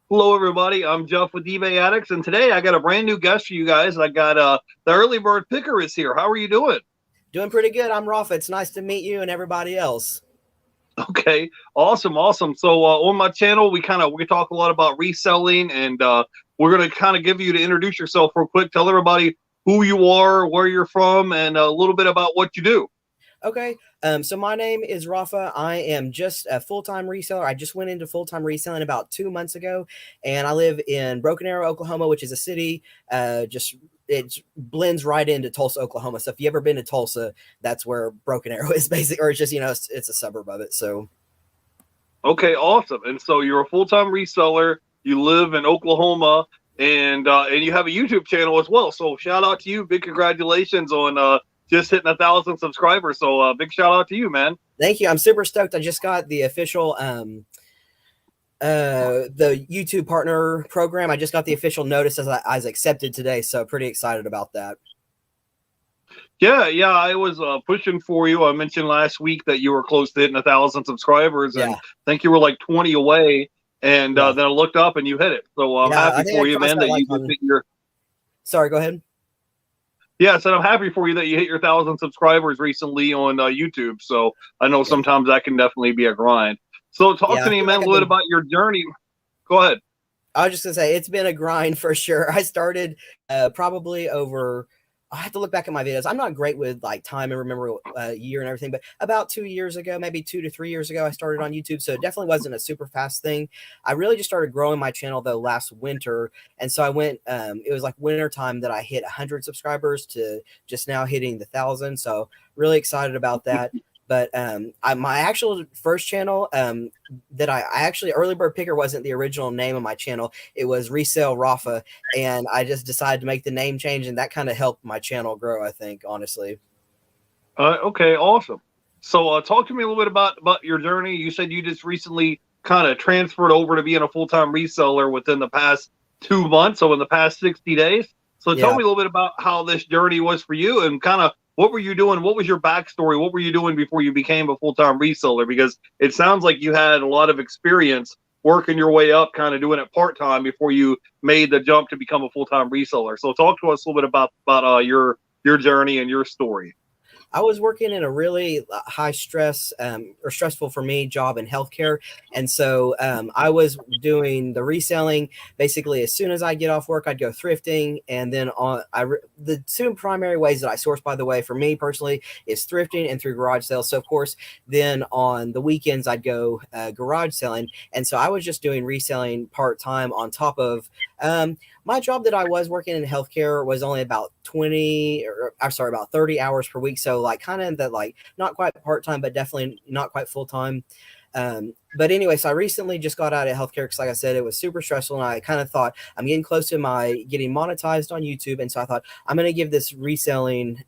Hello, everybody. I'm Jeff with eBay Addicts, and today I got a brand new guest for you guys. I got the early bird picker is here. How are you doing? Doing pretty good. I'm Rafa. It's nice to meet you and everybody else. Okay, awesome, awesome. So on my channel, we talk a lot about reselling, and we're gonna kind of give you to introduce yourself real quick. Tell everybody who you are, where you're from, and a little bit about what you do. Okay. So my name is Rafa. I am just a full-time reseller. I just went into full-time reselling about 2 months ago, and I live in Broken Arrow, Oklahoma, which is a city. Just it blends right into Tulsa, Oklahoma. So if you ever been to Tulsa, that's where Broken Arrow is basically, or it's just it's a suburb of it. So Okay, awesome. And so you're a full time reseller. You live in Oklahoma, and you have a YouTube channel as well. So shout out to you. Big congratulations on just hitting 1,000 subscribers. So big shout out to you, man. thank you. I'm super stoked. I just got the official the YouTube partner program. I just got the official notice as I was accepted today, so pretty excited about that. Yeah, I was pushing for you. I mentioned last week that you were close to hitting 1,000 subscribers, and Yeah, I think you were like 20 away. And yeah, then I looked up and you hit it. So I'm yeah. I happy think for I you, crossed man, that that like you just on. hit your. Sorry, go ahead. Yeah, I said I'm happy for you that you hit your 1,000 subscribers recently on YouTube. So I know Yeah, sometimes that can definitely be a grind. So talk yeah. to I me, feel man, like a I've little bit been. about your journey. Go ahead. I was just gonna say it's been a grind for sure. I started probably over. I have to look back at my videos. I'm not great with like time and remember year and everything, but about 2 years ago, maybe 2 to 3 years ago, I started on YouTube. So it definitely wasn't a super fast thing. I really just started growing my channel though last winter, and so I went. It was like winter time that I hit 100 subscribers to just now hitting the 1,000. So really excited about that. But my actual first channel that I actually Early Bird Picker wasn't the original name of my channel. It was Resale Rafa, and I just decided to make the name change, and that kind of helped my channel grow. I think honestly. Okay, awesome. So talk to me a little bit about your journey. You said you just recently kind of transferred over to being a full time reseller within the past 2 months, so in the past 60 days. So tell Yeah. me a little bit about how this journey was for you and kind of what were you doing? What was your backstory? What were you doing before you became a full time reseller? Because it sounds like you had a lot of experience working your way up, kind of doing it part time before you made the jump to become a full time reseller. So talk to us a little bit about your journey and your story. I was working in a really high stress or stressful for me job in healthcare. And so I was doing the reselling. Basically, as soon as I get off work, I'd go thrifting. And then the two primary ways that I source, by the way, for me personally, is thrifting and through garage sales. So, of course, then on the weekends, I'd go garage selling. And so I was just doing reselling part time on top of my job that I was working in healthcare was only about 20 or I'm sorry, about 30 hours per week. So like kind of that like not quite part-time, but definitely not quite full-time. But anyway, so I recently just got out of healthcare because like I said, it was super stressful. And I kind of thought I'm getting close to my getting monetized on YouTube. And so I thought I'm going to give this reselling,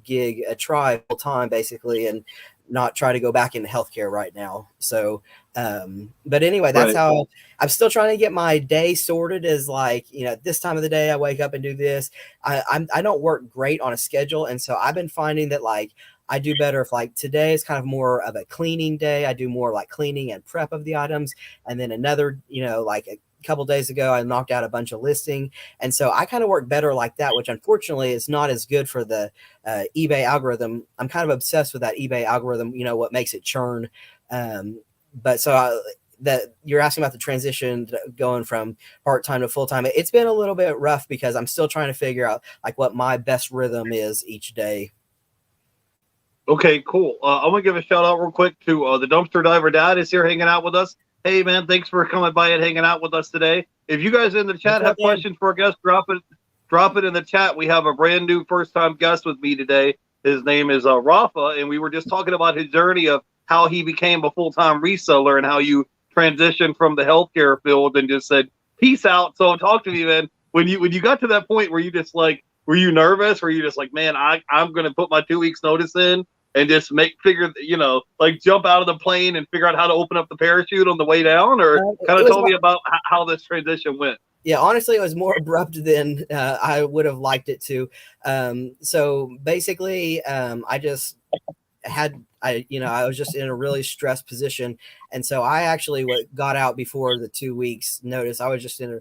gig a try full time basically. And not try to go back into healthcare right now. So, but anyway, that's Right. how I'm still trying to get my day sorted as like, this time of the day I wake up and do this. I don't work great on a schedule. And so I've been finding that like I do better if like today is kind of more of a cleaning day. I do more like cleaning and prep of the items. And then another, like a couple days ago, I knocked out a bunch of listing. And so I kind of work better like that, which unfortunately is not as good for the eBay algorithm. I'm kind of obsessed with that eBay algorithm, what makes it churn. But so that you're asking about the transition going from part-time to full-time. It's been a little bit rough because I'm still trying to figure out like what my best rhythm is each day. Okay, cool. I'm gonna give a shout out real quick to the dumpster diver dad is here hanging out with us. Hey man, thanks for coming by and hanging out with us today. If you guys in the What's chat up, have man? questions for our guest, drop it in the chat. We have a brand new first time guest with me today. His name is Rafa, and we were just talking about his journey of how he became a full time reseller and how you transitioned from the healthcare field and just said peace out. So talk to me, man. When you got to that point where you just like were you nervous? Were you just like, man, I'm gonna put my 2 weeks notice in and just like jump out of the plane and figure out how to open up the parachute on the way down, or kind It of was tell me about how this transition went. Yeah, honestly, it was more abrupt than I would have liked it to. So basically, I just I was just in a really stressed position. And so I actually got out before the 2 weeks notice. I was just in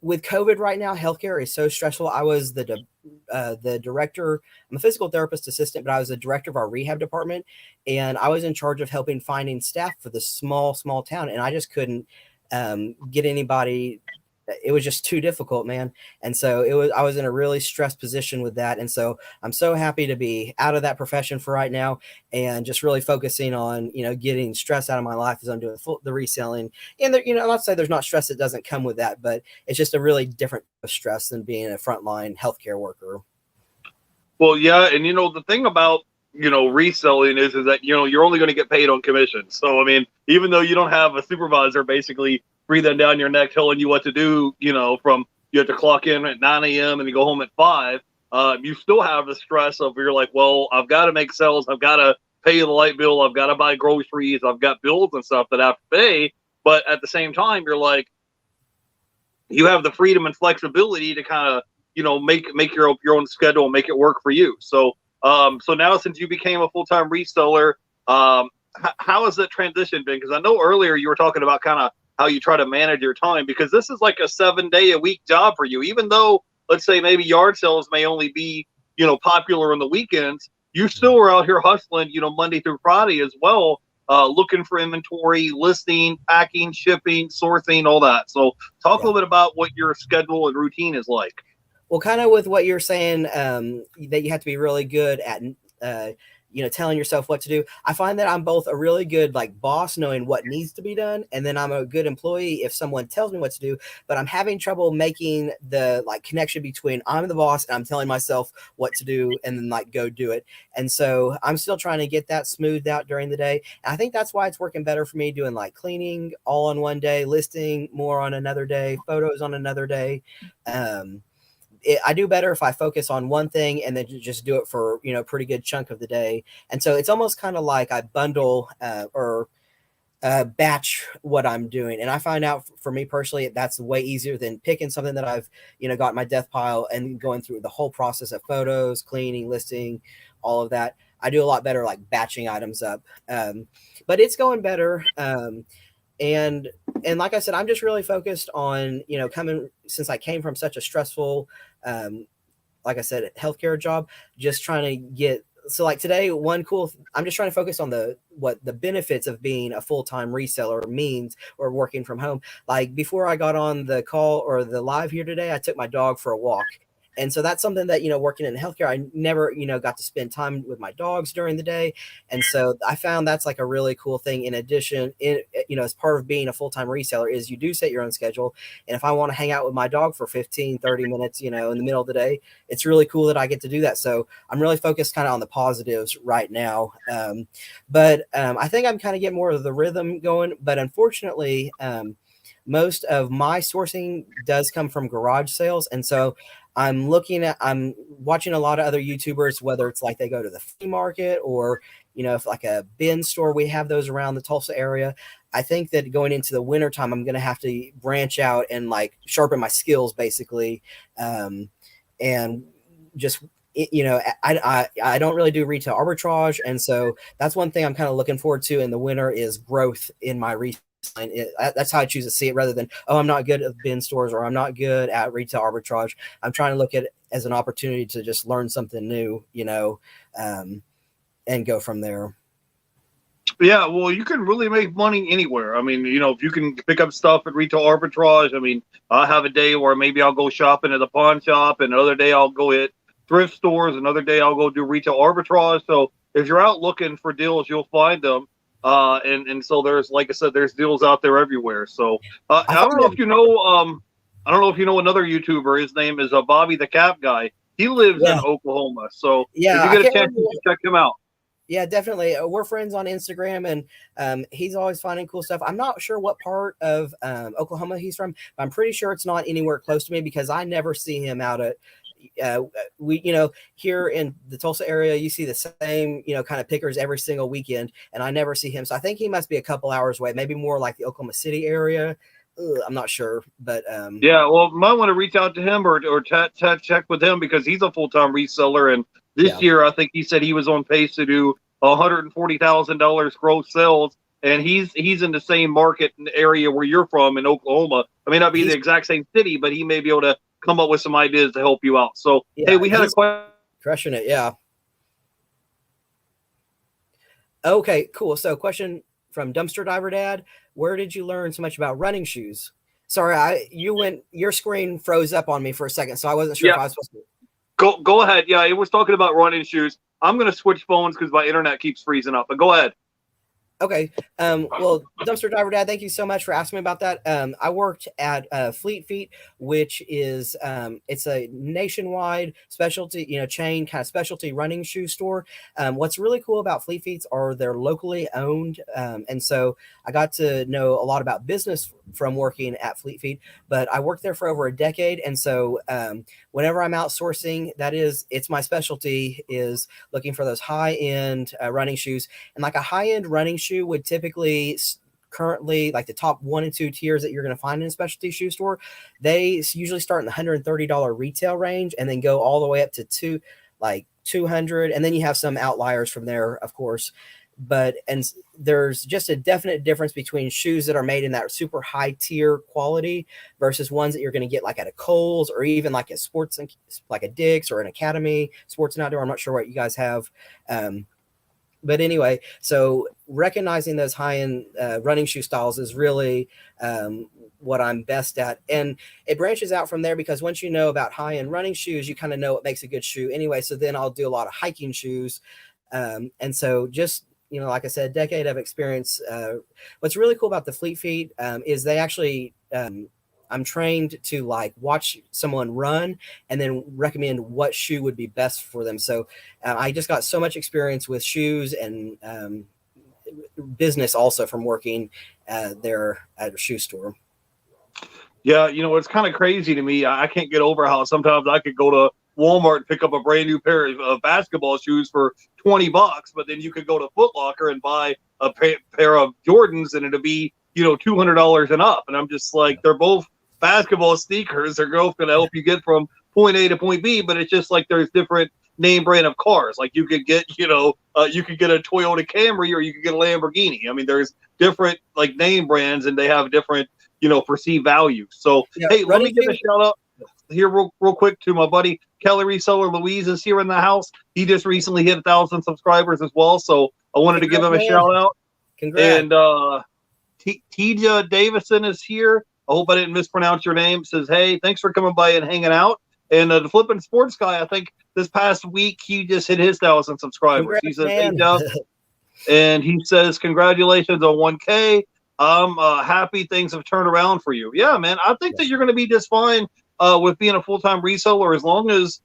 with COVID right now, healthcare is so stressful. I was the director. I'm a physical therapist assistant, but I was the director of our rehab department, and I was in charge of helping finding staff for this small town, and I just couldn't get anybody. It was just too difficult, man. And so I was in a really stressed position with that. And so I'm so happy to be out of that profession for right now and just really focusing on, getting stress out of my life as I'm doing the reselling. And there, not to say there's not stress that doesn't come with that, but it's just a really different stress than being a frontline healthcare worker. Well, yeah. And, the thing about, reselling is that, you're only going to get paid on commission. So, I mean, even though you don't have a supervisor basically breathing down your neck, telling you what to do, from you have to clock in at 9 a.m. and you go home at 5. You still have the stress of you're like, well, I've got to make sales. I've got to pay the light bill. I've got to buy groceries. I've got bills and stuff that I have to pay. But at the same time, you're like, you have the freedom and flexibility to kind of, make your own schedule and make it work for you. So, so now since you became a full-time reseller, how has that transition been? Because I know earlier you were talking about kind of how you try to manage your time, because this is like a 7-day-a-week job for you. Even though, let's say, maybe yard sales may only be, popular on the weekends, you still are out here hustling, Monday through Friday as well, looking for inventory, listing, packing, shipping, sourcing, all that. So talk a little bit about what your schedule and routine is like. Well, kind of with what you're saying, that you have to be really good at telling yourself what to do. I find that I'm both a really good boss, knowing what needs to be done, and then I'm a good employee if someone tells me what to do. But I'm having trouble making the connection between I'm the boss and I'm telling myself what to do, and then go do it. And so I'm still trying to get that smoothed out during the day. And I think that's why it's working better for me, doing cleaning all on one day, listing more on another day, photos on another day. I do better if I focus on one thing and then just do it for, a pretty good chunk of the day. And so it's almost kind of like I bundle or batch what I'm doing. And I find out for me personally, that's way easier than picking something that I've, got in my death pile and going through the whole process of photos, cleaning, listing, all of that. I do a lot better batching items up. But it's going better. And like I said, I'm just really focused on, since I came from such a stressful, like I said, healthcare job, just trying to get, so today, I'm just trying to focus on what the benefits of being a full-time reseller means, or working from home. Before I got on the call or the live here today, I took my dog for a walk. And so that's something that, working in healthcare, I never, got to spend time with my dogs during the day. And so I found that's a really cool thing. In addition, as part of being a full-time reseller, is you do set your own schedule. And if I want to hang out with my dog for 15, 30 minutes, in the middle of the day, it's really cool that I get to do that. So I'm really focused kind of on the positives right now. But I think I'm kind of getting more of the rhythm going. But unfortunately, most of my sourcing does come from garage sales. And so I'm watching a lot of other YouTubers, whether it's they go to the flea market or, if a bin store, we have those around the Tulsa area. I think that going into the winter time, I'm going to have to branch out and sharpen my skills basically. And just, I don't really do retail arbitrage. And so that's one thing I'm kind of looking forward to in the winter is growth in my retail. That's how I choose to see it, rather than, I'm not good at bin stores or I'm not good at retail arbitrage. I'm trying to look at it as an opportunity to just learn something new, and go from there. Yeah, well, you can really make money anywhere. I mean, if you can pick up stuff at retail arbitrage, I mean, I'll have a day where maybe I'll go shopping at a pawn shop, and another day I'll go hit thrift stores, another day I'll go do retail arbitrage. So if you're out looking for deals, you'll find them. And so there's, like I said, there's deals out there everywhere. So I don't know if you know, another YouTuber. His name is Bobby the Cap Guy. He lives in Oklahoma. So if you get a chance, you can check him out. Yeah, definitely. We're friends on Instagram, and he's always finding cool stuff. I'm not sure what part of Oklahoma he's from, but I'm pretty sure it's not anywhere close to me, because I never see him out at we, here in the Tulsa area, you see the same, kind of pickers every single weekend, and I never see him. So I think he must be a couple hours away, maybe more like the Oklahoma City area. I'm not sure, but yeah, well, might want to reach out to him or check with him, because he's a full-time reseller, and This year, I think he said he was on pace to do $140,000 gross sales, and he's in the same market area where you're from in Oklahoma. I may not be the exact same city, but he may be able to come up with some ideas to help you out. So, hey, we had a question. Crushing it, yeah. Okay, cool. So, question from Dumpster Diver Dad: where did you learn so much about running shoes? Sorry, your screen froze up on me for a second, so I wasn't sure if I was supposed to. Go ahead. Yeah, it was talking about running shoes. I'm going to switch phones because my internet keeps freezing up. But go ahead. Okay. Well, Dumpster Diver Dad, thank you so much for asking me about that. I worked at Fleet Feet, which is it's a nationwide specialty, chain kind of specialty running shoe store. What's really cool about Fleet Feet are they're locally owned, and so I got to know a lot about business from working at Fleet Feet. But I worked there for over a decade, and so whenever I'm outsourcing, it's my specialty is looking for those high end running shoes, and like a high end running shoe would typically currently like the top 1 and 2 tiers that you're going to find in a specialty shoe store. They usually start in the $130 retail range and then go all the way up to $200. And then you have some outliers from there, of course. And there's just a definite difference between shoes that are made in that super high tier quality versus ones that you're going to get like at a Kohl's or even like a sports, like a Dick's or an Academy Sports and Outdoor. I'm not sure what you guys have. But anyway, so recognizing those high-end running shoe styles is really what I'm best at. And it branches out from there because once you know about high-end running shoes, you kind of know what makes a good shoe anyway. So then I'll do a lot of hiking shoes. And so just, like I said, a decade of experience. What's really cool about the Fleet Feet is they actually I'm trained to like watch someone run and then recommend what shoe would be best for them. So I just got so much experience with shoes and business also from working there at a shoe store. Yeah, it's kind of crazy to me. I can't get over how sometimes I could go to Walmart and pick up a brand new pair of basketball shoes for $20, but then you could go to Foot Locker and buy a pair of Jordans and it'll be, $200 and up. And I'm just like, they're both basketball sneakers. They're both going to help you get from point A to point B, but it's just like there's different name brand of cars. Like you could get, you could get a Toyota Camry or you could get a Lamborghini. I mean, there's different like name brands and they have different, perceived values. So, hey, let me give a shout out here real quick to my buddy Kelly Reseller Louise is here in the house. He just recently hit 1,000 subscribers as well. So I wanted to give him a shout out. Congrats. And Tija Davison is here. I hope I didn't mispronounce your name. Says, hey, thanks for coming by and hanging out. And the Flippin' Sports Guy, I think this past week he just hit his 1,000 subscribers. He says, hey, Jeff. And he says, congratulations on 1K. I'm happy things have turned around for you. Yeah, man. I think that you're going to be just fine with being a full-time reseller as long as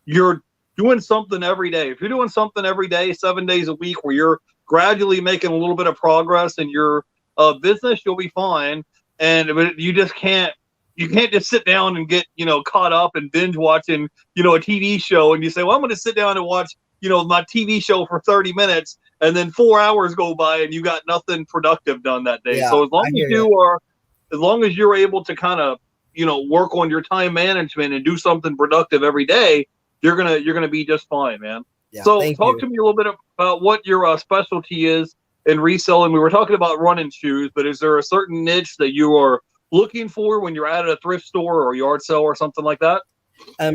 you're doing something every day. If you're doing something every day, 7 days a week, where you're gradually making a little bit of progress in your business, you'll be fine. And you just can't just sit down and get, caught up and binge watching, a TV show. And you say, well, I'm going to sit down and watch, my TV show for 30 minutes. And then 4 hours go by and you got nothing productive done that day. Yeah, so as long as you're able to kind of, work on your time management and do something productive every day, you're going to be just fine, man. Yeah, so talk to me a little bit about what your specialty is in reselling. We were talking about running shoes, but is there a certain niche that you are looking for when you're at a thrift store or yard sale or something like that?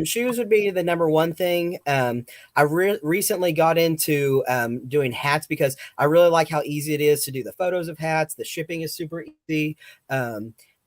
Shoes would be the number one thing. I recently got into doing hats because I really like how easy it is to do the photos of hats. The shipping is super easy.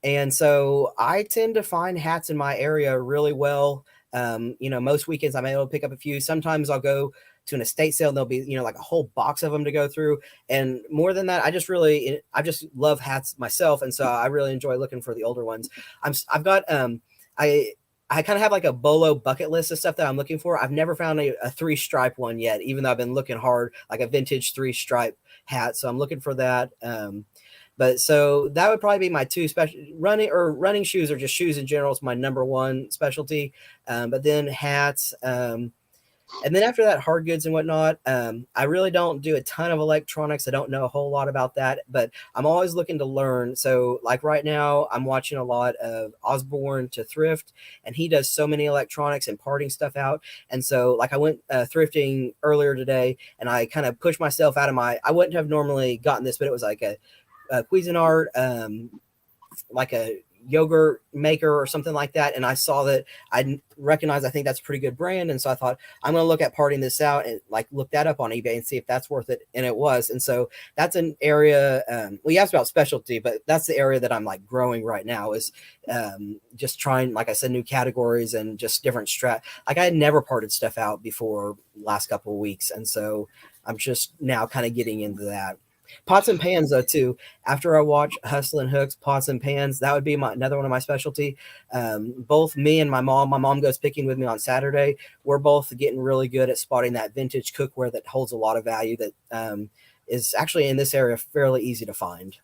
And so I tend to find hats in my area really well. Most weekends I'm able to pick up a few. Sometimes I'll go to an estate sale and there'll be, like a whole box of them to go through. And more than that, I just love hats myself. And so I really enjoy looking for the older ones. I've got, I kind of have like a Bolo bucket list of stuff that I'm looking for. I've never found a 3-stripe one yet, even though I've been looking hard, like a vintage 3-stripe hat. So I'm looking for that. But so that would probably be my two running shoes, or just shoes in general is my number one specialty. But then hats. And then after that, hard goods and whatnot. I really don't do a ton of electronics. I don't know a whole lot about that, but I'm always looking to learn. So like right now, I'm watching a lot of Osborne to Thrift, and he does so many electronics and parting stuff out. And so like I went thrifting earlier today, and I kind of pushed myself out of I wouldn't have normally gotten this, but it was like a Cuisinart, like a yogurt maker or something like that, and I saw that I recognized, I think that's a pretty good brand, and so I thought I'm going to look at parting this out and like look that up on eBay and see if that's worth it, and it was. And so that's an area, well, you asked about specialty, but that's the area that I'm like growing right now, is just trying, like I said, new categories and just different like I had never parted stuff out before last couple of weeks, and so I'm just now kind of getting into that. Pots and pans, though, too. After I watch Hustle and Hooks, pots and pans, that would be another one of my specialty. Both me and my mom goes picking with me on Saturday. We're both getting really good at spotting that vintage cookware that holds a lot of value, that is actually in this area fairly easy to find.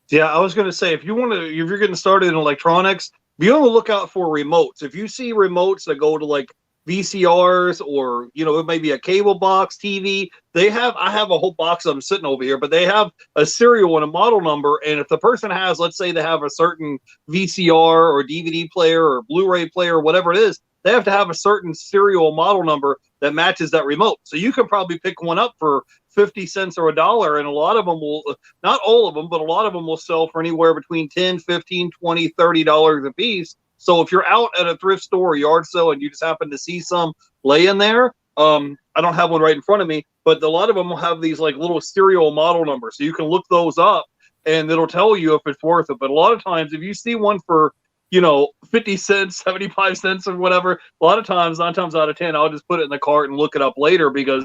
Yeah, I was going to say, if you're getting started in electronics, be on the lookout for remotes. If you see remotes that go to like VCRs, or it may be a cable box TV, I have a whole box of them sitting over here, but they have a serial and a model number, and if the person has, let's say they have a certain VCR or DVD player or Blu-ray player or whatever it is, they have to have a certain serial model number that matches that remote. So you can probably pick one up for 50 cents or $1, and a lot of them will, not all of them, but a lot of them will sell for anywhere between 10, 15, 20, $30 a piece. So if you're out at a thrift store or yard sale and you just happen to see some laying there, I don't have one right in front of me, but a lot of them will have these like little serial model numbers. So you can look those up and it'll tell you if it's worth it. But a lot of times, if you see one for, 50 cents, 75 cents or whatever, a lot of times, 9 times out of 10, I'll just put it in the cart and look it up later, because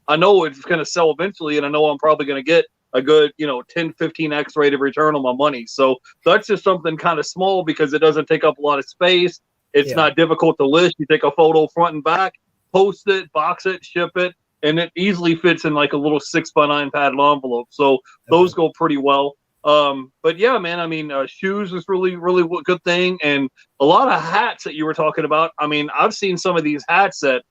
I know it's going to sell eventually, and I know I'm probably going to get a good, 10, 15x rate of return on my money. So that's just something kind of small, because it doesn't take up a lot of space. It's not difficult to list. You take a photo front and back, post it, box it, ship it, and it easily fits in like a little 6x9 padded envelope. So those go pretty well. But yeah, man, I mean, shoes is really, really a good thing. And a lot of hats that you were talking about. I mean, I've seen some of these hats that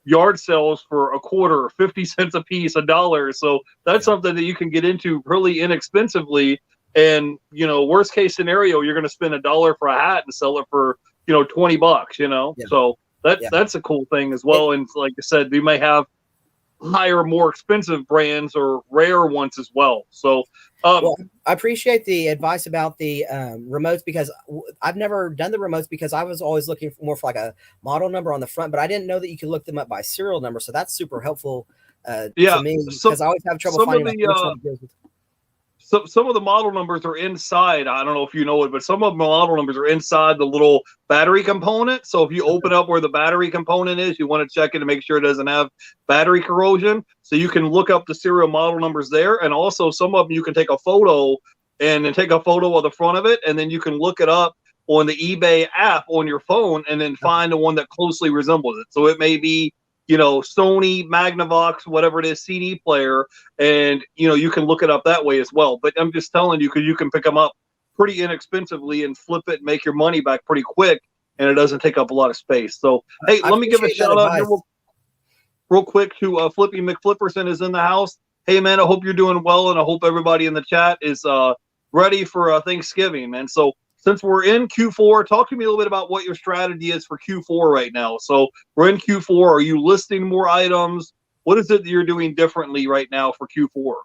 yard sales for a quarter, 50 cents a piece, $1. So that's something that you can get into really inexpensively. And, worst case scenario, you're going to spend $1 for a hat and sell it for, $20, So that's a cool thing as well. And like I said, we may have higher, more expensive brands or rare ones as well. So, well, I appreciate the advice about the remotes, because I've never done the remotes, because I was always looking more for like a model number on the front, but I didn't know that you could look them up by serial number. So that's super helpful to me, because I always have trouble finding which one goes with. Some of the model numbers are inside. I don't know if you know it, but some of the model numbers are inside the little battery component. So if you open up where the battery component is, you want to check it to make sure it doesn't have battery corrosion. So you can look up the serial model numbers there. And also some of them you can take a photo and then take a photo of the front of it, and then you can look it up on the eBay app on your phone and then find the one that closely resembles it. So it may be, Sony, Magnavox, whatever it is, CD player, and you can look it up that way as well. But I'm just telling you, because you can pick them up pretty inexpensively and flip it and make your money back pretty quick, and it doesn't take up a lot of space. So hey, let me give a shout out here real quick to Flippy McFlipperson is in the house. Hey man, I hope you're doing well, and I hope everybody in the chat is ready for Thanksgiving, man. So since we're in Q4, talk to me a little bit about what your strategy is for Q4 right now. So we're in Q4. Are you listing more items? What is it that you're doing differently right now for Q4?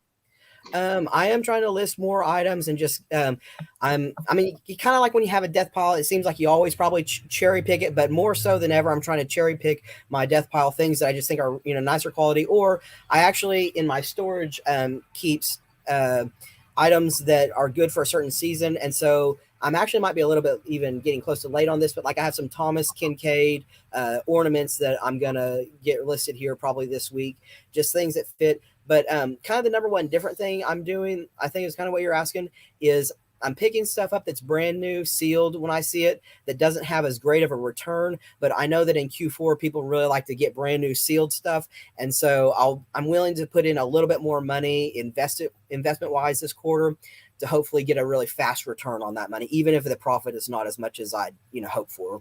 I am trying to list more items, and just you kind of like when you have a death pile, it seems like you always probably cherry pick it, but more so than ever, I'm trying to cherry pick my death pile things that I just think are nicer quality, or I actually in my storage keeps items that are good for a certain season. And so I'm actually might be a little bit even getting close to late on this, but like I have some Thomas Kincaid ornaments that I'm going to get listed here probably this week, just things that fit. But kind of the number one different thing I'm doing, I think is kind of what you're asking, is I'm picking stuff up that's brand new, sealed when I see it, that doesn't have as great of a return. But I know that in Q4, people really like to get brand new sealed stuff. And so I'm willing to put in a little bit more money, investment wise this quarter, to hopefully get a really fast return on that money, even if the profit is not as much as I hope for.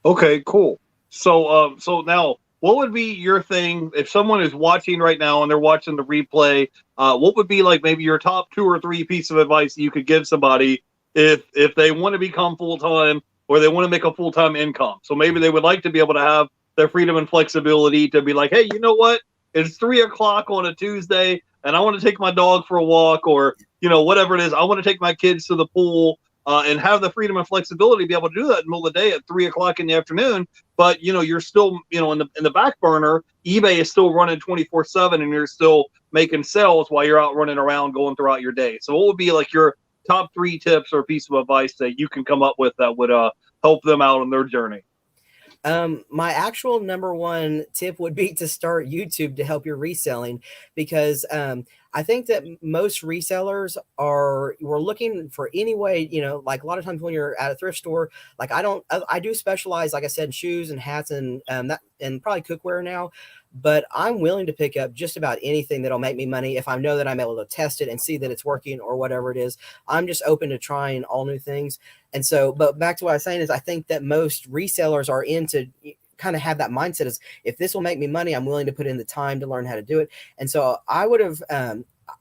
Okay, cool. So now what would be your thing if someone is watching right now and they're watching the replay? What would be like maybe your top 2 or 3 pieces of advice you could give somebody if they want to become full time or they want to make a full time income? So maybe they would like to be able to have their freedom and flexibility to be like, hey, you know what? It's 3 o'clock on a Tuesday, and I want to take my dog for a walk, or whatever it is. I want to take my kids to the pool. And have the freedom and flexibility to be able to do that in the middle of the day at 3 o'clock in the afternoon. But you're still in the back burner. eBay is still running 24/7, and you're still making sales while you're out running around going throughout your day. So what would be like your top 3 tips or piece of advice that you can come up with that would help them out on their journey? My actual number one tip would be to start YouTube to help your reselling, because I think that most resellers we're looking for any way, like a lot of times when you're at a thrift store, like I do specialize, like I said, in shoes and hats and that, and probably cookware now, but I'm willing to pick up just about anything that'll make me money if I know that I'm able to test it and see that it's working or whatever it is. I'm just open to trying all new things. And so, but back to what I was saying is I think that most resellers are into kind of have that mindset is if this will make me money, I'm willing to put in the time to learn how to do it. And so I would have,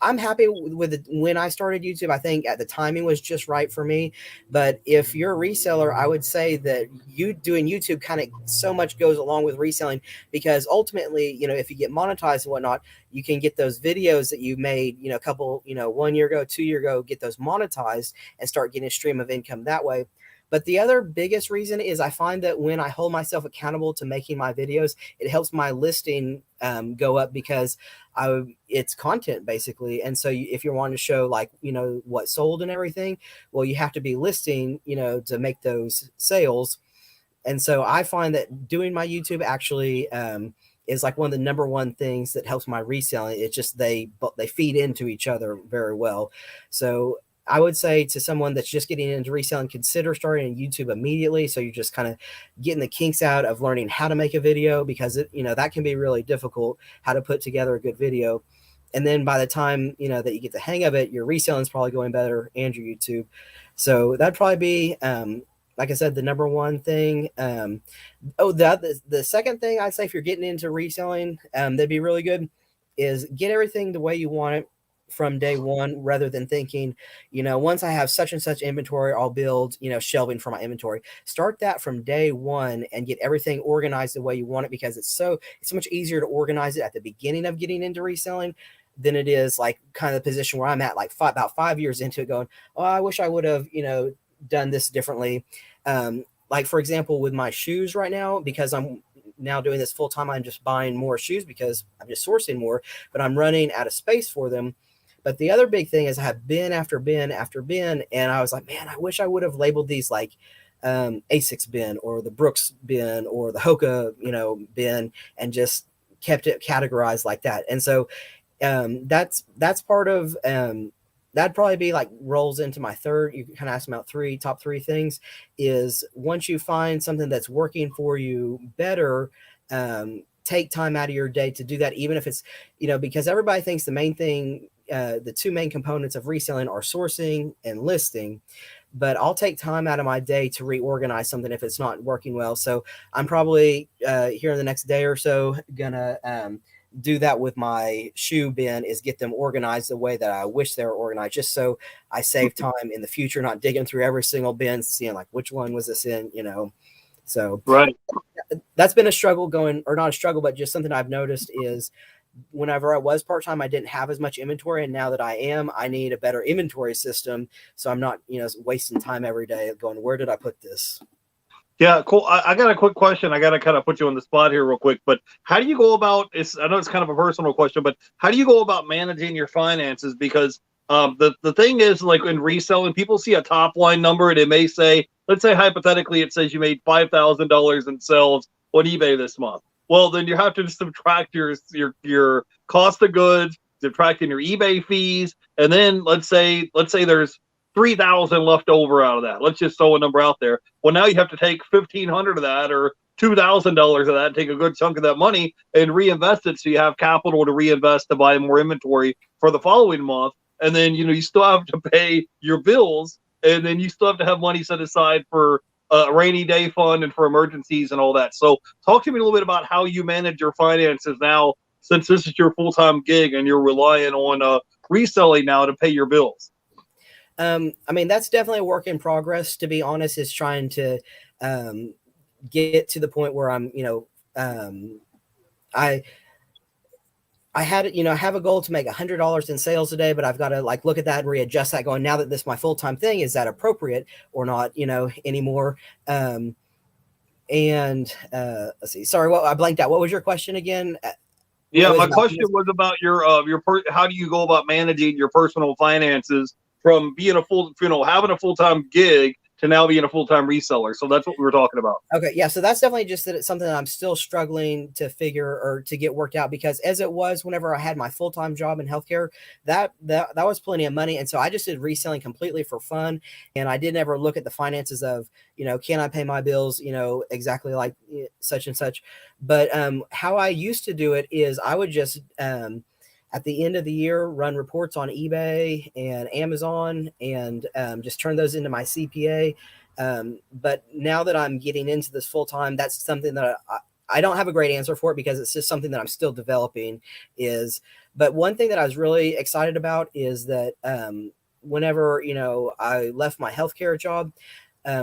I'm happy with it. When I started YouTube, I think at the timing was just right for me. But if you're a reseller, I would say that you doing YouTube kind of so much goes along with reselling, because ultimately, if you get monetized and whatnot, you can get those videos that you made, a couple, 1 year ago, 2 year ago, get those monetized and start getting a stream of income that way. But the other biggest reason is I find that when I hold myself accountable to making my videos, it helps my listing go up, because it's content basically. And so if you're wanting to show like, what sold and everything, well, you have to be listing, to make those sales. And so I find that doing my YouTube actually is like one of the number one things that helps my reselling. It's just they feed into each other very well. So I would say to someone that's just getting into reselling, consider starting on YouTube immediately. So you're just kind of getting the kinks out of learning how to make a video, because that can be really difficult, how to put together a good video. And then by the time, that you get the hang of it, your reselling is probably going better and your YouTube. So that'd probably be, like I said, the number one thing. The second thing I'd say if you're getting into reselling, that'd be really good, is get everything the way you want it from day one, rather than thinking, once I have such and such inventory, I'll build, shelving for my inventory. Start that from day one and get everything organized the way you want it, because it's so much easier to organize it at the beginning of getting into reselling than it is like kind of the position where I'm at, like about 5 years into it, going, oh, I wish I would have, done this differently. Like for example, with my shoes right now, because I'm now doing this full time, I'm just buying more shoes because I'm just sourcing more, but I'm running out of space for them. But the other big thing is I have bin after bin after bin, and I was like, man, I wish I would have labeled these like Asics bin or the Brooks bin or the Hoka, bin, and just kept it categorized like that. And so that's part of that'd probably be like rolls into my third. You kind of asked about top three things is once you find something that's working for you better, take time out of your day to do that, even if it's, because everybody thinks the main thing, the two main components of reselling are sourcing and listing, but I'll take time out of my day to reorganize something if it's not working well. So I'm probably here in the next day or so gonna do that with my shoe bin, is get them organized the way that I wish they were organized, just so I save time in the future, not digging through every single bin, seeing like which one was this in, So right. That's been a struggle or not a struggle, but just something I've noticed is whenever I was part-time, I didn't have as much inventory. And now that I am, I need a better inventory system. So I'm not, wasting time every day going, where did I put this? Yeah, cool. I got a quick question. I got to kind of put you on the spot here real quick, but how do you go about I know it's kind of a personal question, but how do you go about managing your finances? Because the thing is, like in reselling, people see a top line number and it may say, let's say hypothetically, it says you made $5,000 in sales on eBay this month. Well, then you have to subtract your cost of goods, subtracting your eBay fees, and then let's say there's 3,000 left over out of that. Let's just throw a number out there. Well, now you have to take 1,500 of that or $2,000 of that, take a good chunk of that money and reinvest it, so you have capital to reinvest to buy more inventory for the following month. And then you still have to pay your bills, and then you still have to have money set aside for a rainy day fund and for emergencies and all that. So talk to me a little bit about how you manage your finances now, since this is your full-time gig and you're relying on reselling now to pay your bills. I mean, that's definitely a work in progress, to be honest, is trying to get to the point where I'm, I had, I have a goal to make $100 in sales a day, but I've got to like look at that and readjust that going, now that this is my full-time thing, is that appropriate or not, anymore? Let's see, sorry, I blanked out. What was your question again? Yeah, my question was about your how do you go about managing your personal finances from being having a full-time gig to now being a full-time reseller. So that's what we were talking about. Okay. Yeah. So that's definitely just that it's something that I'm still struggling to figure or to get worked out, because as it was whenever I had my full-time job in healthcare, that was plenty of money. And so I just did reselling completely for fun. And I didn't ever look at the finances of, can I pay my bills, exactly like such and such. But how I used to do it is I would just, at the end of the year, run reports on eBay and Amazon and just turn those into my CPA. But now that I'm getting into this full time, that's something that I don't have a great answer for it, because it's just something that I'm still developing. But one thing that I was really excited about is that whenever, I left my healthcare job,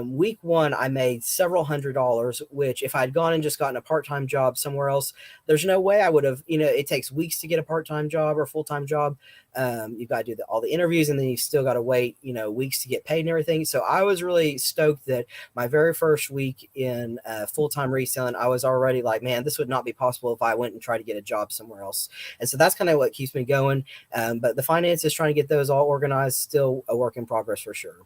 week one, I made several $100s, which if I'd gone and just gotten a part-time job somewhere else, there's no way I would have, it takes weeks to get a part-time job or full-time job. You've got to do all the interviews, and then you still got to wait, weeks to get paid and everything. So I was really stoked that my very first week in full-time reselling, I was already like, man, this would not be possible if I went and tried to get a job somewhere else. And so that's kind of what keeps me going. But the finances, trying to get those all organized, still a work in progress for sure.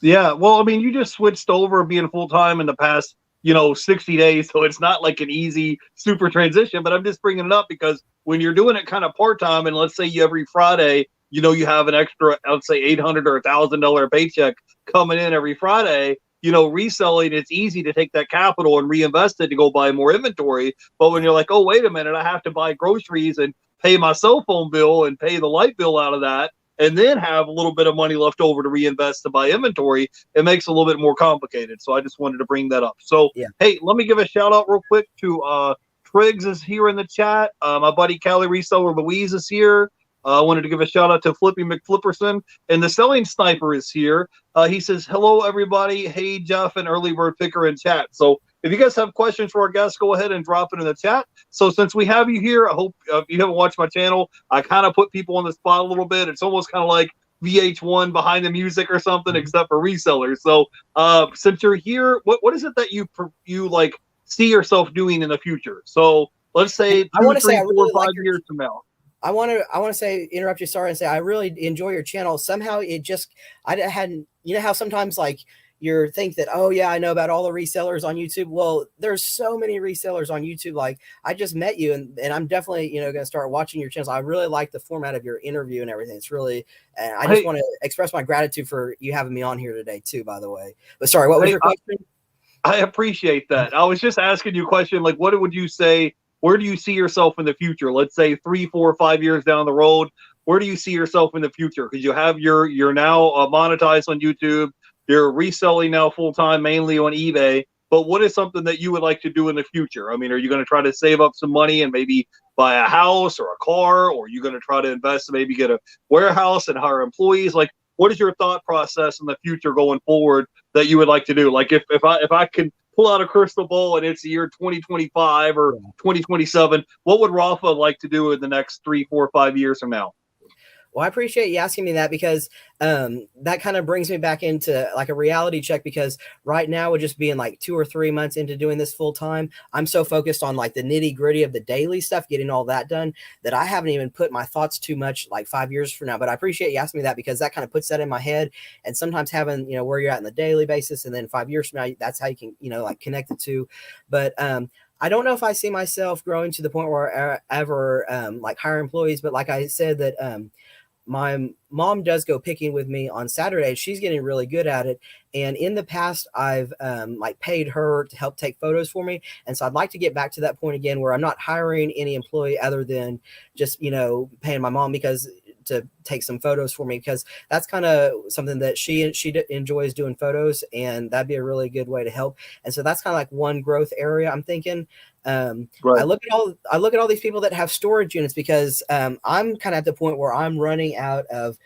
Yeah, well, I mean, you just switched over being full-time in the past, 60 days. So it's not like an easy, super transition, but I'm just bringing it up because when you're doing it kind of part-time, and let's say every Friday, you have an extra, let's say $800 or $1,000 paycheck coming in every Friday, reselling, it's easy to take that capital and reinvest it to go buy more inventory. But when you're like, oh, wait a minute, I have to buy groceries and pay my cell phone bill and pay the light bill out of that, and then have a little bit of money left over to reinvest to buy inventory, it makes it a little bit more complicated. So I just wanted to bring that up. So, yeah. Hey, let me give a shout out real quick to Triggs is here in the chat. My buddy Cali Reseller Louise is here. I wanted to give a shout out to Flippy McFlipperson. And the Selling Sniper is here. He says, hello, everybody. Hey, Jeff and Early Bird Picker in chat. So if you guys have questions for our guests, go ahead and drop it in the chat. So since we have you here, I hope if you haven't watched my channel, I kind of put people on the spot a little bit. It's almost kind of like VH1 behind the music or something, except for resellers. So since you're here, what is it that you like see yourself doing in the future? So let's say 2, 3, 4, 5 years from now. I want to say, interrupt you, sorry, and say I really enjoy your channel. Somehow I hadn't, how sometimes like you think that, oh yeah, I know about all the resellers on YouTube. Well, there's so many resellers on YouTube. Like I just met you, and I'm definitely, going to start watching your channels. I really like the format of your interview and everything. It's really, I just want to express my gratitude for you having me on here today too, by the way. But sorry, what was your question? I appreciate that. I was just asking you a question. Like, what would you say? Where do you see yourself in the future? Let's say 3, 4, 5 years down the road. Where do you see yourself in the future? Because you're now monetized on YouTube. You're reselling now full-time, mainly on eBay. But what is something that you would like to do in the future? I mean, are you going to try to save up some money and maybe buy a house or a car? Or are you going to try to invest and maybe get a warehouse and hire employees? Like, what is your thought process in the future going forward that you would like to do? Like, if I can pull out a crystal ball and it's the year 2025 or 2027, what would Rafa like to do in the next 3, 4, 5 years from now? Well, I appreciate you asking me that, because that kind of brings me back into like a reality check, because right now we're just being like 2 or 3 months into doing this full time. I'm so focused on like the nitty gritty of the daily stuff, getting all that done, that I haven't even put my thoughts too much like 5 years from now. But I appreciate you asking me that, because that kind of puts that in my head. And sometimes having, where you're at on the daily basis, and then 5 years from now, that's how you can, like connect the two. But I don't know if I see myself growing to the point where I ever like hire employees. But like I said, that my mom does go picking with me on Saturdays. She's getting really good at it. And in the past, I've like paid her to help take photos for me. And so I'd like to get back to that point again, where I'm not hiring any employee other than just, paying my mom, because to take some photos for me, because that's kind of something that she enjoys doing photos, and that'd be a really good way to help. And so that's kind of like one growth area I'm thinking. Right. I look at all these people that have storage units, because I'm kind of at the point where I'm running out of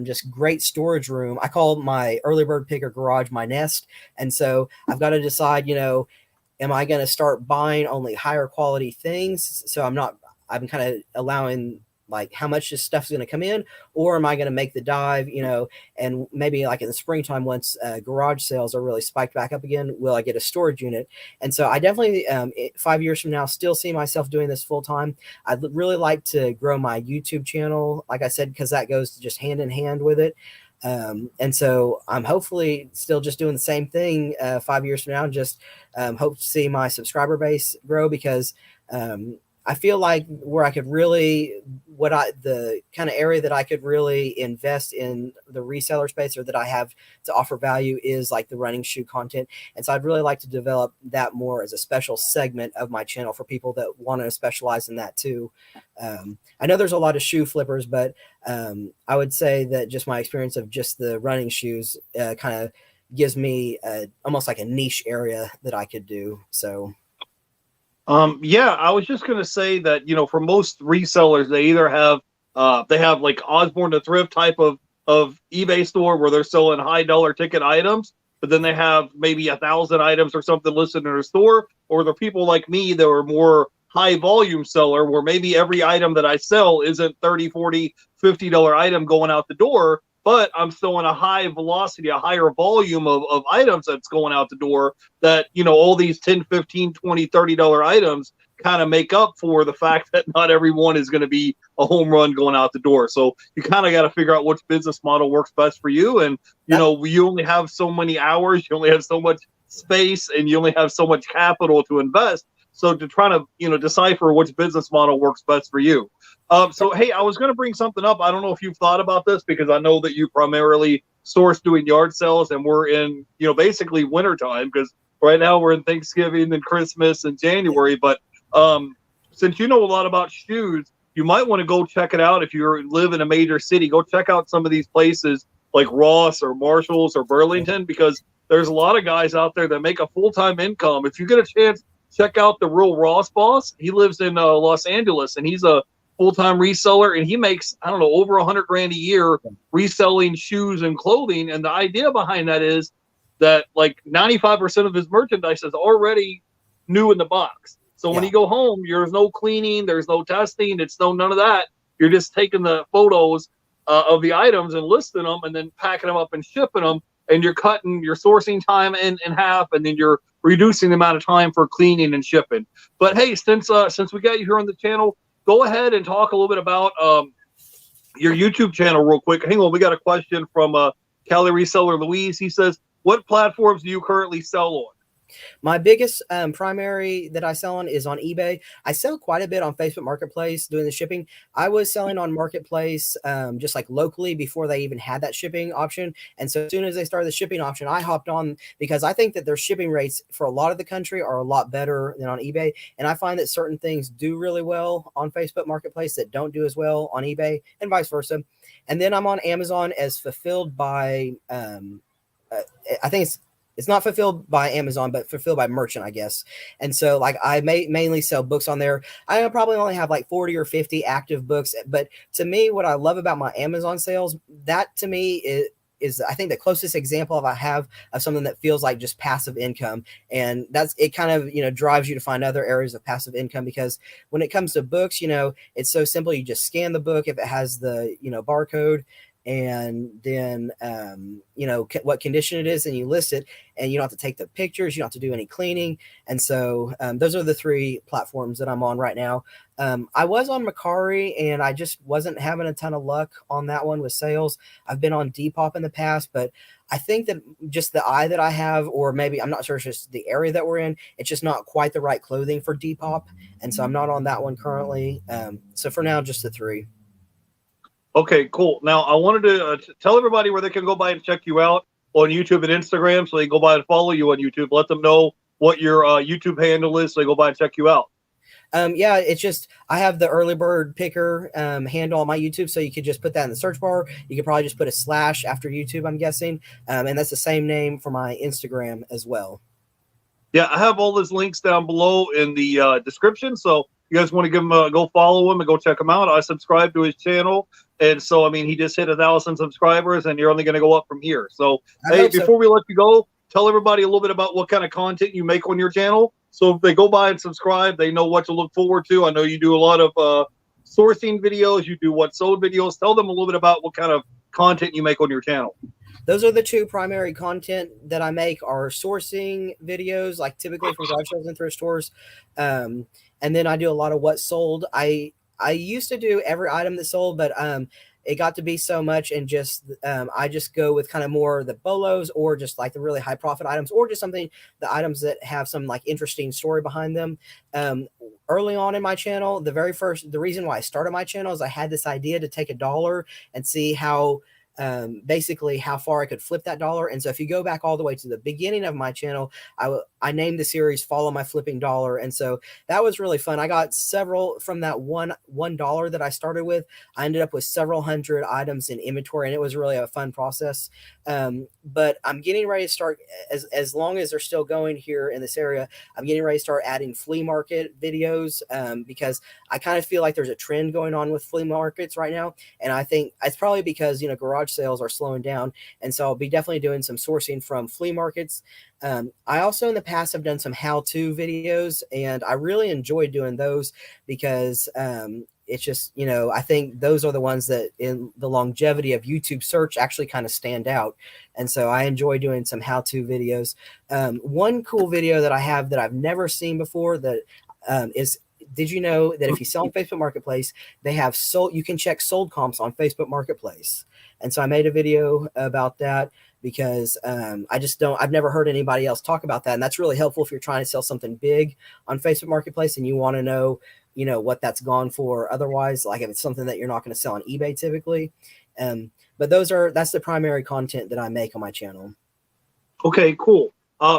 just great storage room. I call my early bird picker garage my nest. And so I've got to decide, am I going to start buying only higher quality things? So I'm kind of allowing like how much this stuff is going to come in, or am I going to make the dive, and maybe like in the springtime, once garage sales are really spiked back up again, will I get a storage unit? And so I definitely, 5 years from now, still see myself doing this full time. I'd really like to grow my YouTube channel, like I said, because that goes just hand in hand with it. And so I'm hopefully still just doing the same thing 5 years from now, just hope to see my subscriber base grow, because I feel like where I could really, the kind of area that I could really invest in the reseller space, or that I have to offer value, is like the running shoe content. And so I'd really like to develop that more as a special segment of my channel for people that want to specialize in that too. I know there's a lot of shoe flippers, but I would say that just my experience of just the running shoes kind of gives me almost like a niche area that I could do. So. Yeah, I was just going to say that, for most resellers, they either have, they have like Osborne the Thrift type of eBay store where they're selling high dollar ticket items, but then they have maybe 1,000 items or something listed in their store, or they're people like me that are more high volume seller, where maybe every item that I sell isn't $30, $40, $50 item going out the door, but I'm still in a high velocity, a higher volume of items that's going out the door, that, all these 10, 15, 20, $30 items kind of make up for the fact that not everyone is going to be a home run going out the door. So you kind of got to figure out which business model works best for you. And, you only have so many hours, you only have so much space, and you only have so much capital to invest. So to try to, decipher which business model works best for you. So, hey, I was going to bring something up. I don't know if you've thought about this, because I know that you primarily source doing yard sales, and we're in, basically wintertime, because right now we're in Thanksgiving and Christmas and January. But since you know a lot about shoes, you might want to go check it out. If you live in a major city, go check out some of these places like Ross or Marshall's or Burlington, because there's a lot of guys out there that make a full-time income. If you get a chance, check out the real Ross boss. He lives in Los Angeles, and he's a full-time reseller, and he makes, I don't know, over $100,000 a year reselling shoes and clothing. And the idea behind that is that like 95% of his merchandise is already new in the box. So when you go home, there's no cleaning, there's no testing, none of that. You're just taking the photos of the items and listing them, and then packing them up and shipping them. And you're cutting your sourcing time in half, and then you're reducing the amount of time for cleaning and shipping. But hey, since we got you here on the channel, go ahead and talk a little bit about your YouTube channel real quick. Hang on, we got a question from Cali Reseller Louise. He says, what platforms do you currently sell on? My biggest primary that I sell on is on eBay. I sell quite a bit on Facebook Marketplace doing the shipping. I was selling on Marketplace just like locally before they even had that shipping option. And so as soon as they started the shipping option, I hopped on, because I think that their shipping rates for a lot of the country are a lot better than on eBay. And I find that certain things do really well on Facebook Marketplace that don't do as well on eBay, and vice versa. And then I'm on Amazon as fulfilled by, I think it's not fulfilled by Amazon, but fulfilled by merchant, I guess. And so like I mainly sell books on there. I probably only have like 40 or 50 active books. But to me, what I love about my Amazon sales, that to me is I think the closest example I have of something that feels like just passive income. And it kind of, drives you to find other areas of passive income, because when it comes to books, it's so simple. You just scan the book if it has the, barcode, and then what condition it is, and you list it, and you don't have to take the pictures, you don't have to do any cleaning. And so those are the three platforms that I'm on right now. I was on Mercari, and I just wasn't having a ton of luck on that one with sales. I've been on Depop in the past, but I think that just the eye that I have, or maybe I'm not sure, it's just the area that we're in, it's just not quite the right clothing for Depop. And so I'm not on that one currently. So for now, just the three. Okay, cool. Now, I wanted to tell everybody where they can go by and check you out on YouTube and Instagram, so they can go by and follow you on YouTube. Let them know what your YouTube handle is, so they go by and check you out. Yeah, it's just I have the early bird picker handle on my YouTube, so you could just put that in the search bar. You could probably just put a slash after YouTube, I'm guessing, and that's the same name for my Instagram as well. Yeah, I have all those links down below in the description. So you guys want to give him go follow him and go check him out. I subscribe to his channel, and so I mean he just hit 1,000 subscribers, and you're only going to go up from here. So hey, before we let you go, tell everybody a little bit about what kind of content you make on your channel. So if they go by and subscribe, they know what to look forward to. I know you do a lot of sourcing videos. You do what sold videos. Tell them a little bit about what kind of content you make on your channel. Those are the two primary content that I make are sourcing videos, like typically from garage sales and thrift stores. And then I do a lot of what sold. I used to do every item that sold, but it got to be so much, and just I just go with kind of more the bolos, or just like the really high profit items, or just the items that have some like interesting story behind them. Early on in my channel, the reason why I started my channel is I had this idea to take $1 and see how basically how far I could flip that dollar. And so if you go back all the way to the beginning of my channel, I named the series Follow My Flipping Dollar. And so that was really fun. I got several from that $1 that I started with. I ended up with several hundred items in inventory, and it was really a fun process. But I'm getting ready to start, as long as they're still going here in this area, I'm getting ready to start adding flea market videos because I kind of feel like there's a trend going on with flea markets right now. And I think it's probably because, garage sales are slowing down. And so I'll be definitely doing some sourcing from flea markets. I also in the past have done some how-to videos, and I really enjoy doing those because it's just, I think those are the ones that in the longevity of YouTube search actually kind of stand out. And so I enjoy doing some how-to videos. One cool video that I have that I've never seen before that is, did you know that if you sell on Facebook Marketplace, you can check sold comps on Facebook Marketplace? And so I made a video about that because I've never heard anybody else talk about that. And that's really helpful if you're trying to sell something big on Facebook Marketplace and you want to know, what that's gone for otherwise, like if it's something that you're not going to sell on eBay typically. But that's the primary content that I make on my channel. Okay, cool.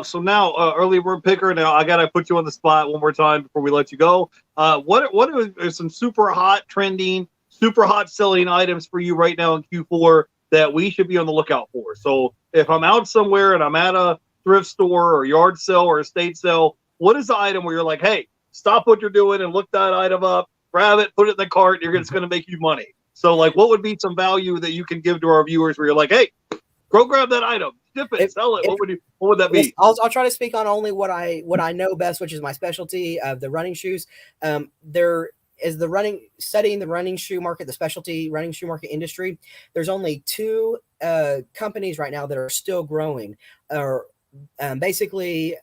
So now, early bird picker. Now I gotta put you on the spot one more time before we let you go. What are some super hot trending, super hot selling items for you right now in Q4 that we should be on the lookout for? So if I'm out somewhere and I'm at a thrift store or yard sale or estate sale, what is the item where you're like, hey, stop what you're doing and look that item up, grab it, put it in the cart, it's going to make you money. So like, what would be some value that you can give to our viewers where you're like, hey, go grab that item, ship it, sell it. What would that be? I'll try to speak on only what I know best, which is my specialty of the running shoes. There is studying the running shoe market, the specialty running shoe market industry. There's only two companies right now that are still growing, or basically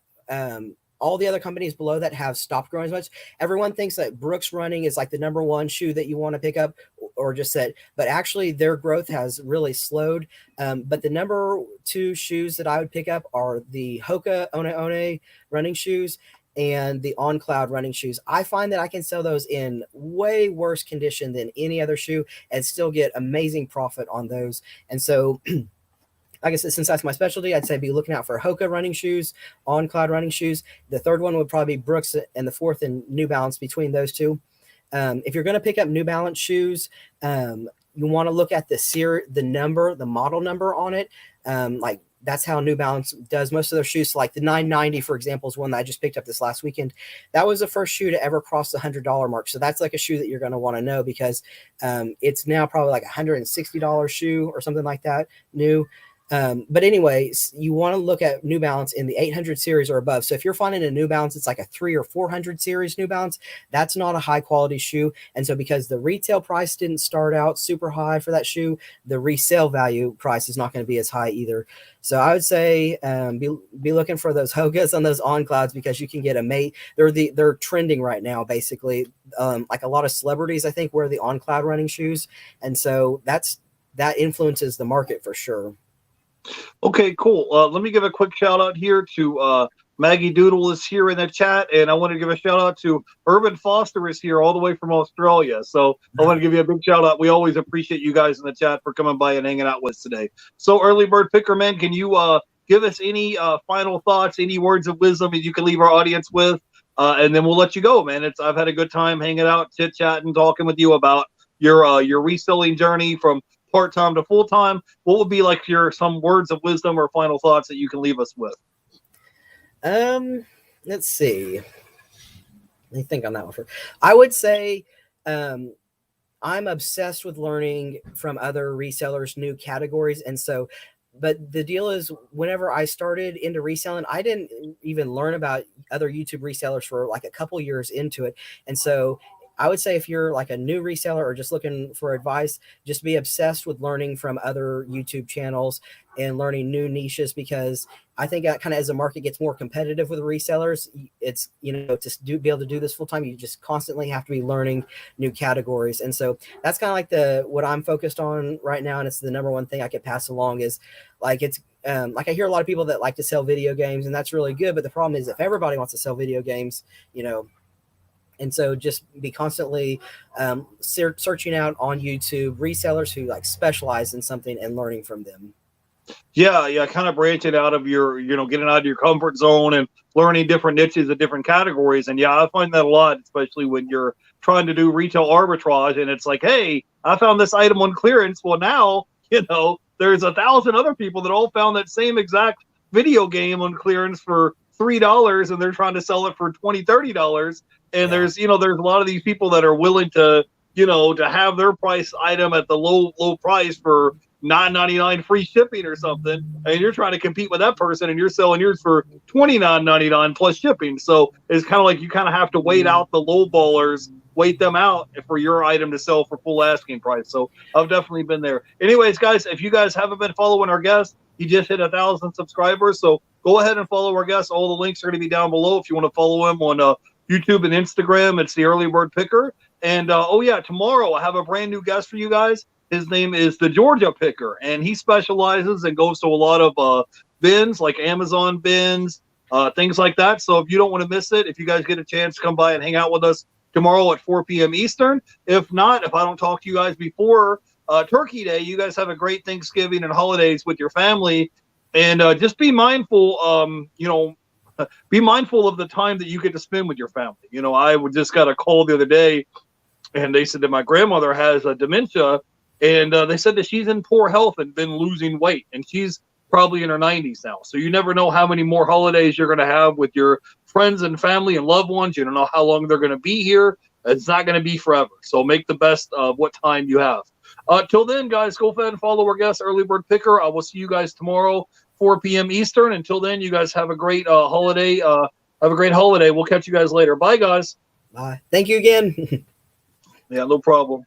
all the other companies below that have stopped growing as much. Everyone thinks that Brooks Running is like the number one shoe that you want to pick up, or just that, but actually their growth has really slowed. But the number two shoes that I would pick up are the Hoka One running shoes and the On Cloud running shoes. I find that I can sell those in way worse condition than any other shoe and still get amazing profit on those. And so like I said, since that's my specialty, I'd say be looking out for Hoka running shoes, On Cloud running shoes. The third one would probably be Brooks, and the fourth in New Balance between those two. If you're going to pick up New Balance shoes, you want to look at the model number on it. Like that's how New Balance does most of their shoes. So like the 990, for example, is one that I just picked up this last weekend. That was the first shoe to ever cross the $100 mark. So that's like a shoe that you're going to want to know because it's now probably like $160 shoe or something like that new. But anyway, you want to look at New Balance in the 800 series or above. So if you're finding a New Balance, it's like a 300 or 400 series New Balance, that's not a high quality shoe. And so because the retail price didn't start out super high for that shoe, the resale value price is not going to be as high either. So I would say be looking for those Hogas and those On Clouds because you can get they're trending right now basically. Like a lot of celebrities I think wear the On Cloud running shoes, and so that influences the market for sure. Okay, cool. Let me give a quick shout out here to Maggie Doodle is here in the chat, and I want to give a shout out to Urban Foster is here all the way from Australia. So I want to give you a big shout out. We always appreciate you guys in the chat for coming by and hanging out with us today. So Early Bird Pickerman, can you give us any final thoughts, any words of wisdom that you can leave our audience with and then we'll let you go, man. I've had a good time hanging out, chit chatting, talking with you about your reselling journey from part time to full time. What would be like some words of wisdom or final thoughts that you can leave us with? Let's see. Let me think on that one first. I would say, I'm obsessed with learning from other resellers, new categories. And so, but the deal is, whenever I started into reselling, I didn't even learn about other YouTube resellers for like a couple years into it. And so I would say, if you're like a new reseller or just looking for advice, just be obsessed with learning from other YouTube channels and learning new niches, because I think that kind of, as the market gets more competitive with resellers, it's, to be able to do this full time, you just constantly have to be learning new categories. And so that's kind of like what I'm focused on right now. And it's the number one thing I could pass along is like, like I hear a lot of people that like to sell video games, and that's really good. But the problem is, if everybody wants to sell video games, and so just be constantly searching out on YouTube resellers who like specialize in something and learning from them. Yeah, kind of branching out of getting out of your comfort zone and learning different niches and different categories. And yeah, I find that a lot, especially when you're trying to do retail arbitrage and it's like, hey, I found this item on clearance. Well, now, there's 1,000 other people that all found that same exact video game on clearance for $3, and they're trying to sell it for $20, $30. And there's a lot of these people that are willing to have their price item at the low price for $9.99 free shipping or something, and you're trying to compete with that person, and you're selling yours for $29.99 plus shipping. So it's kind of like you kind of have to wait out the low ballers, wait them out for your item to sell for full asking price. So I've definitely been there. Anyways, guys, if you guys haven't been following our guest, he just hit 1,000 subscribers. So go ahead and follow our guest. All the links are going to be down below if you want to follow him on YouTube and Instagram. It's the Early Bird Picker. And tomorrow I have a brand new guest for you guys. His name is the Georgia Picker, and he specializes and goes to a lot of bins, like Amazon bins, things like that. So if you don't want to miss it, if you guys get a chance, come by and hang out with us tomorrow at 4 p.m. Eastern. If not, if I don't talk to you guys before Turkey Day, you guys have a great Thanksgiving and holidays with your family. And just be mindful, be mindful of the time that you get to spend with your family. I just got a call the other day, and they said that my grandmother has a dementia. And they said that she's in poor health and been losing weight, and she's probably in her 90s now. So you never know how many more holidays you're going to have with your friends and family and loved ones. You don't know how long they're going to be here. It's not going to be forever. So make the best of what time you have. Till then, guys, go ahead and follow our guest, Early Bird Picker. I will see you guys tomorrow, 4 p.m. Eastern. Until then, you guys have a great holiday. Have a great holiday. We'll catch you guys later. Bye, guys. Bye. Thank you again. Yeah, no problem.